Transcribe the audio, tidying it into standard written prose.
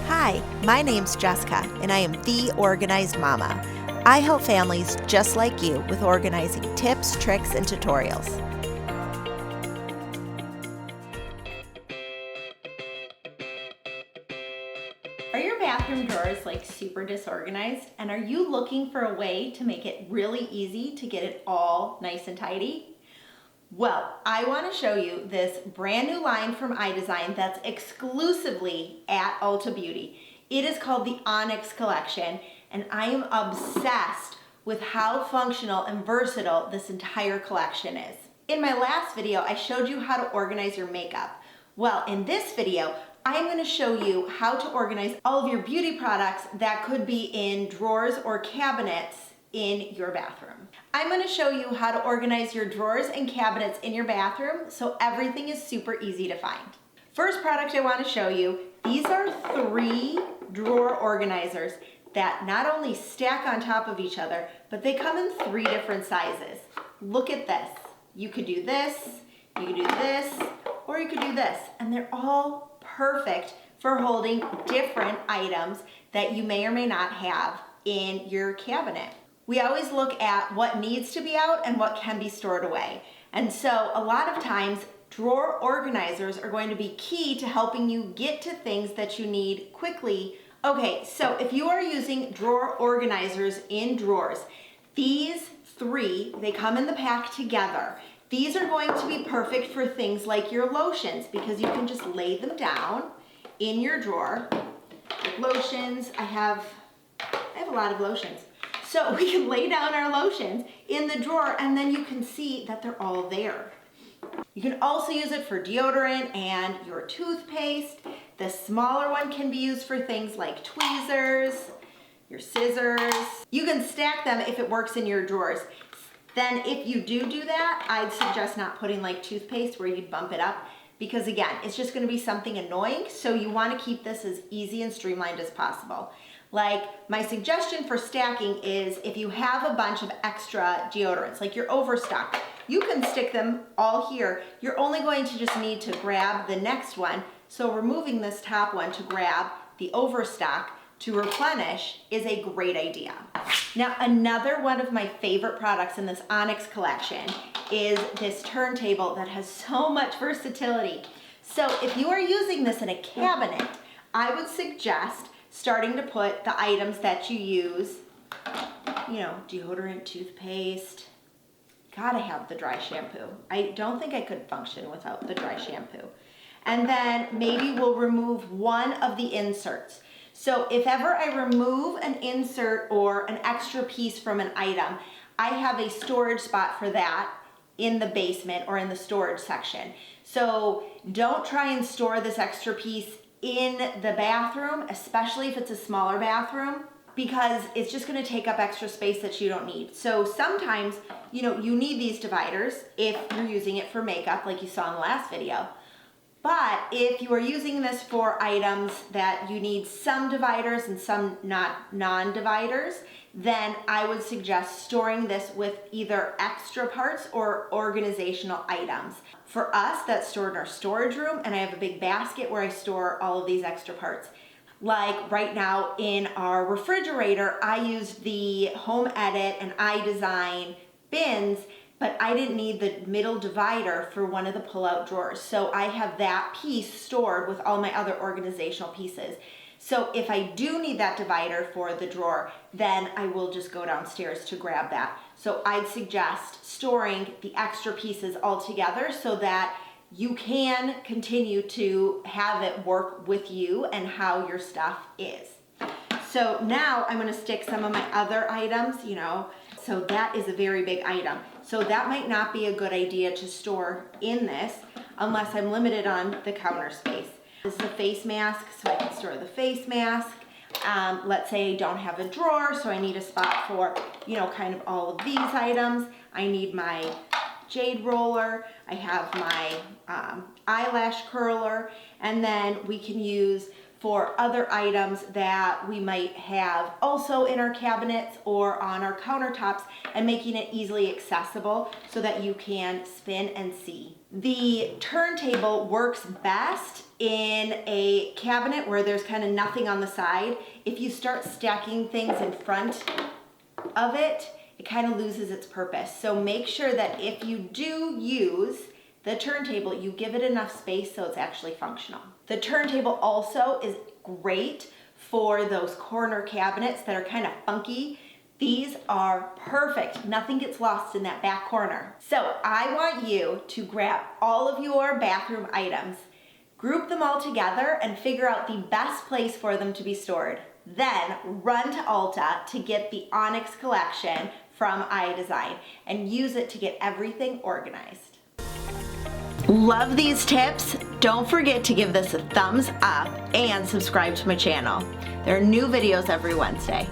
Hi, my name's Jessica, and I am the Organized Mama. I help families just like you with organizing tips, tricks, and tutorials. Are your bathroom drawers like super disorganized? And are you looking for a way to make it really easy to get it all nice and tidy? Well, I want to show you this brand new line from iDesign that's exclusively at Ulta Beauty. It is called the Onyx collection, and I am obsessed with how functional and versatile this entire collection is. In my last video, I showed you how to organize your makeup. Well, in this video, I'm going to show you how to organize all of your beauty products that could be in drawers or cabinets in your bathroom. I'm going to show you how to organize your drawers and cabinets in your bathroom so everything is super easy to find. First product I want to show you, these are 3 drawer organizers that not only stack on top of each other, but they come in 3 different sizes. Look at this. You could do this, you could do this, or you could do this, and they're all perfect for holding different items that you may or may not have in your cabinet. We always look at what needs to be out and what can be stored away. And so a lot of times drawer organizers are going to be key to helping you get to things that you need quickly. Okay, so if you are using drawer organizers in drawers, these 3, they come in the pack together. These are going to be perfect for things like your lotions because you can just lay them down in your drawer. Like lotions, I have a lot of lotions. So we can lay down our lotions in the drawer and then you can see that they're all there. You can also use it for deodorant and your toothpaste. The smaller one can be used for things like tweezers, your scissors. You can stack them if it works in your drawers. Then if you do that, I'd suggest not putting like toothpaste where you'd bump it up because again, it's just going to be something annoying. So you want to keep this as easy and streamlined as possible. Like my suggestion for stacking is if you have a bunch of extra deodorants, like you're overstocked, you can stick them all here. You're only going to just need to grab the next one. So removing this top one to grab the overstock to replenish is a great idea. Now, another one of my favorite products in this Onyx collection is this turntable that has so much versatility. So if you are using this in a cabinet, I would suggest starting to put the items that you use, deodorant, toothpaste. Gotta have the dry shampoo. I don't think I could function without the dry shampoo. And then maybe we'll remove one of the inserts. So if ever I remove an insert or an extra piece from an item, I have a storage spot for that in the basement or in the storage section. So don't try and store this extra piece in the bathroom, especially if it's a smaller bathroom, because it's just going to take up extra space that you don't need. So sometimes, you need these dividers if you're using it for makeup, like you saw in the last video. But if you are using this for items that you need some dividers and some non-dividers, then I would suggest storing this with either extra parts or organizational items. For us, that's stored in our storage room, and I have a big basket where I store all of these extra parts. Like right now in our refrigerator, I used the Home Edit and iDesign bins, but I didn't need the middle divider for one of the pull-out drawers. So I have that piece stored with all my other organizational pieces. So if I do need that divider for the drawer, then I will just go downstairs to grab that. So I'd suggest storing the extra pieces all together so that you can continue to have it work with you and how your stuff is. So now I'm gonna stick some of my other items, so that is a very big item. So that might not be a good idea to store in this unless I'm limited on the counter space. This is a face mask, so I can store the face mask. Let's say I don't have a drawer, so I need a spot for, kind of all of these items. I need my jade roller, I have my eyelash curler, and then we can use for other items that we might have also in our cabinets or on our countertops, and making it easily accessible so that you can spin and see. The turntable works best in a cabinet where there's kind of nothing on the side. If you start stacking things in front of it, it kind of loses its purpose. So make sure that if you do use the turntable, you give it enough space so it's actually functional. The turntable also is great for those corner cabinets that are kind of funky. These are perfect. Nothing gets lost in that back corner. So I want you to grab all of your bathroom items, group them all together, and figure out the best place for them to be stored. Then run to Ulta to get the Onyx collection from iDesign and use it to get everything organized. Love these tips? Don't forget to give this a thumbs up and subscribe to my channel. There are new videos every Wednesday.